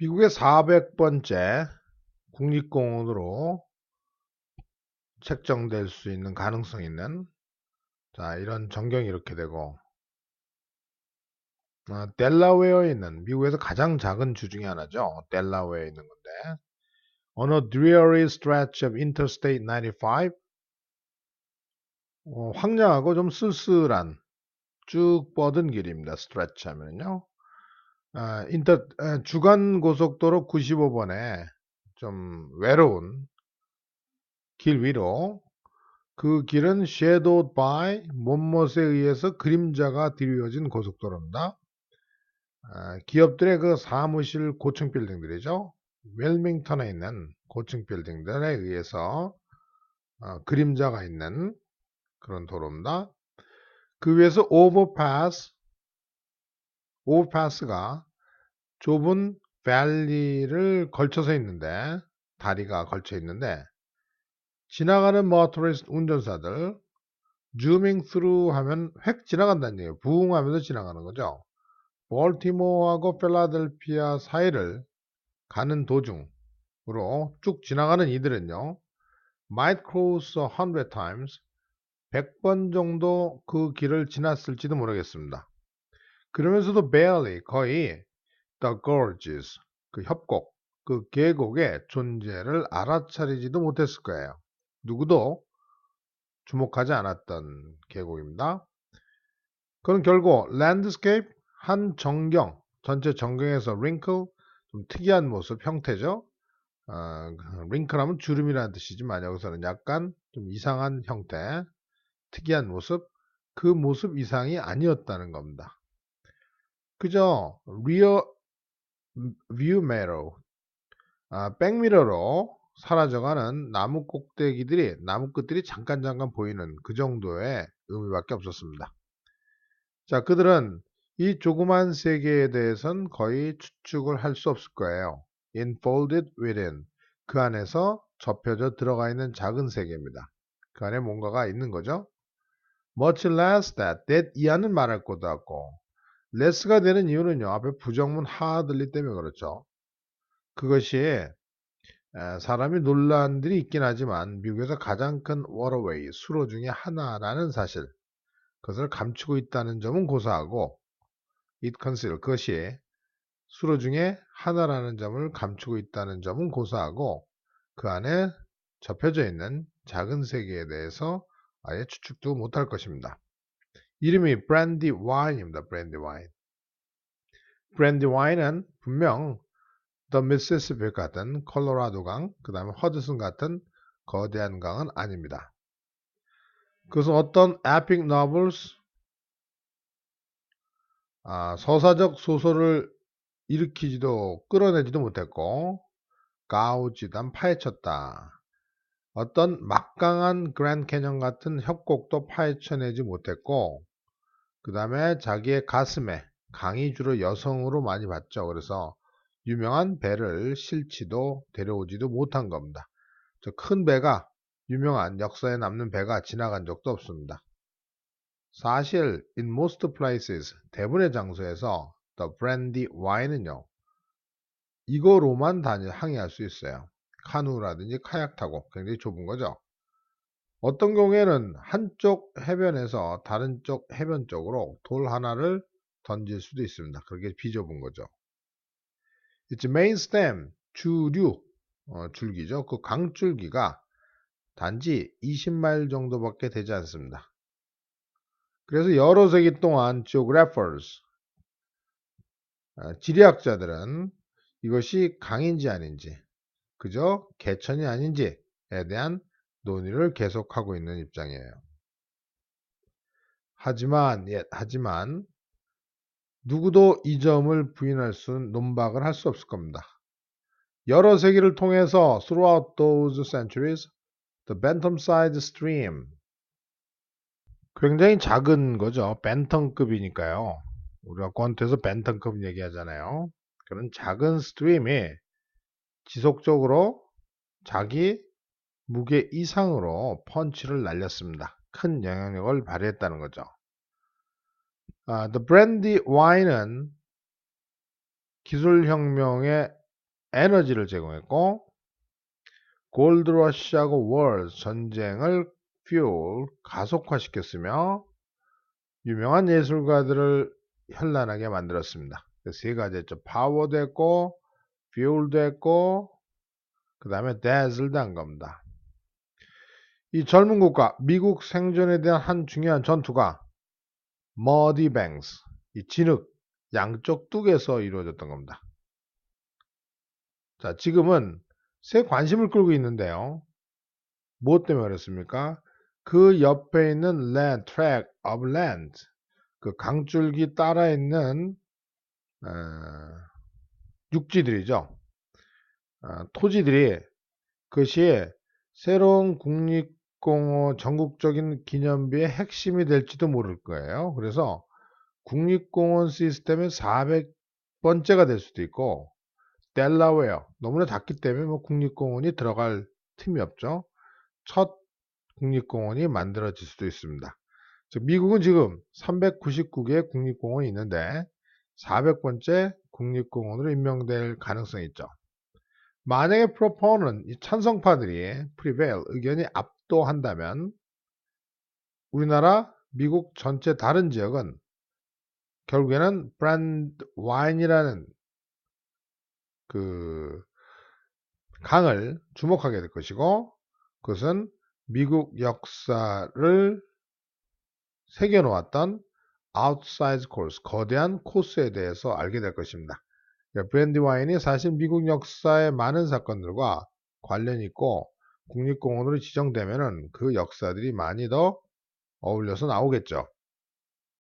미국의 400번째 국립공원으로 책정될 수 있는 가능성 있는 이런 전경이 이렇게 되고 델라웨어에 있는 미국에서 가장 작은 주 중에 하나죠. 델라웨어에 있는 건데 On a dreary stretch of Interstate 95 황량하고 좀 쓸쓸한 쭉 뻗은 길입니다. stretch 하면요. 주간 고속도로 95번에 좀 외로운 길 위로 그 길은 shadowed by 못못에 의해서 그림자가 드리워진 고속도로입니다. 기업들의 그 사무실 고층 빌딩들이죠. 웰밍턴에 있는 고층 빌딩들에 의해서 그림자가 있는 그런 도로입니다. 그 위에서 오버파스가 좁은 밸리를 걸쳐서 있는데 다리가 걸쳐 있는데 지나가는 모터리스트 운전사들 zooming through 하면 획 지나간다는 얘기예요. 부응하면서 지나가는 거죠. 볼티모어하고 필라델피아 사이를 가는 도중으로 쭉 지나가는 이들은요. might cross 100 times 100번 정도 그 길을 지났을지도 모르겠습니다. 그러면서도 barely 거의 the gorges 그 협곡 그 계곡의 존재를 알아차리지도 못했을 거예요. 누구도 주목하지 않았던 계곡입니다. 그건 결국 랜드스케이프 한 전경 전체 전경에서 wrinkle 좀 특이한 모습 형태죠. wrinkle하면 주름이라는 뜻이지만 여기서는 약간 좀 이상한 형태 특이한 모습 그 모습 이상이 아니었다는 겁니다. 그저 rear view mirror 백미러로 사라져가는 나무 꼭대기들이 나무 끝들이 잠깐 보이는 그 정도의 의미밖에 없었습니다. 자, 그들은 이 조그만 세계에 대해선 거의 추측을 할 수 없을 거예요. Enfolded within 그 안에서 접혀져 들어가 있는 작은 세계입니다. 그 안에 뭔가가 있는 거죠. Much less that 이하는 말할 것도 없고 less가 되는 이유는요. 앞에 부정문 하 들리 때문에 그렇죠. 그것이 사람이 논란들이 있긴 하지만 미국에서 가장 큰 워터웨이 수로 중에 하나라는 사실 그것을 감추고 있다는 점은 고사하고 it conceal 그것이 수로 중에 하나라는 점을 감추고 있다는 점은 고사하고 그 안에 접혀져 있는 작은 세계에 대해서 아예 추측도 못할 것입니다. 이름이 브랜디 와인입니다. 브랜디 와인. 브랜디 와인은 분명 더 미시시피 같은 콜로라도 강, 그 다음에 허드슨 같은 거대한 강은 아닙니다. 그래서 어떤 epic novels, 서사적 소설을 일으키지도 끌어내지도 못했고 가우지단 파헤쳤다. 어떤 막강한 그랜드 캐년 같은 협곡도 파헤쳐내지 못했고 그 다음에 자기의 가슴에 강이 주로 여성으로 많이 봤죠. 그래서 유명한 배를 실지도 데려오지도 못한 겁니다. 저 큰 배가 유명한 역사에 남는 배가 지나간 적도 없습니다. 사실 in most places 대부분의 장소에서 the brandy wine은요. 이거로만 항해할 수 있어요. 카누라든지 카약 타고 굉장히 좁은 거죠. 어떤 경우에는 한쪽 해변에서 다른 쪽 해변 쪽으로 돌 하나를 던질 수도 있습니다. 그게 비좁은 거죠. Its main stem, 주류, 줄기죠. 그 강줄기가 단지 20마일 정도밖에 되지 않습니다. 그래서 여러 세기 동안 geographers, 지리학자들은 이것이 강인지 아닌지, 그저 개천이 아닌지에 대한 논의를 계속하고 있는 입장이에요. 하지만 누구도 이 점을 부인할 논박을 할 수 없을 겁니다. 여러 세기를 통해서 throughout those centuries, the Benthamside Stream 굉장히 작은 거죠. 벤턴급이니까요. 우리가 권트에서 벤턴급 얘기하잖아요. 그런 작은 스트림이 지속적으로 자기 무게 이상으로 펀치를 날렸습니다. 큰 영향력을 발휘했다는 거죠. The Brandy Wine은 기술혁명의 에너지를 제공했고, 골드러시하고 월 전쟁을 fuel 가속화시켰으며 유명한 예술가들을 현란하게 만들었습니다. 세 가지 했죠. 파워도 했고 fuel도 했고 그 다음에 dazzle도 한 겁니다. 이 젊은 국가 미국 생존에 대한 한 중요한 전투가 머디 뱅스, 이 진흙 양쪽 뚝에서 이루어졌던 겁니다. 자, 지금은 새 관심을 끌고 있는데요. 무엇 때문에 그랬습니까? 그 옆에 있는 land, tract of land, 그 강줄기 따라 있는 육지들이죠. 토지들이 그것이 새로운 국립공원 전국적인 기념비의 핵심이 될지도 모를 거예요. 그래서 국립공원 시스템의 400번째가 될 수도 있고 델라웨어 너무나 작기 때문에 뭐 국립공원이 들어갈 틈이 없죠. 첫 국립공원이 만들어질 수도 있습니다. 즉 미국은 지금 399개의 국립공원이 있는데 400번째 국립공원으로 임명될 가능성이 있죠. 만약에 프로포는 이 찬성파들이 prevail 의견이 압도한다면 우리나라 미국 전체 다른 지역은 결국에는 브랜드 와인이라는 그 강을 주목하게 될 것이고 그것은 미국 역사를 새겨놓았던 outside course, 거대한 코스에 대해서 알게 될 것입니다. 브랜디 와인이 사실 미국 역사의 많은 사건들과 관련이 있고 국립공원으로 지정되면은 그 역사들이 많이 더 어울려서 나오겠죠.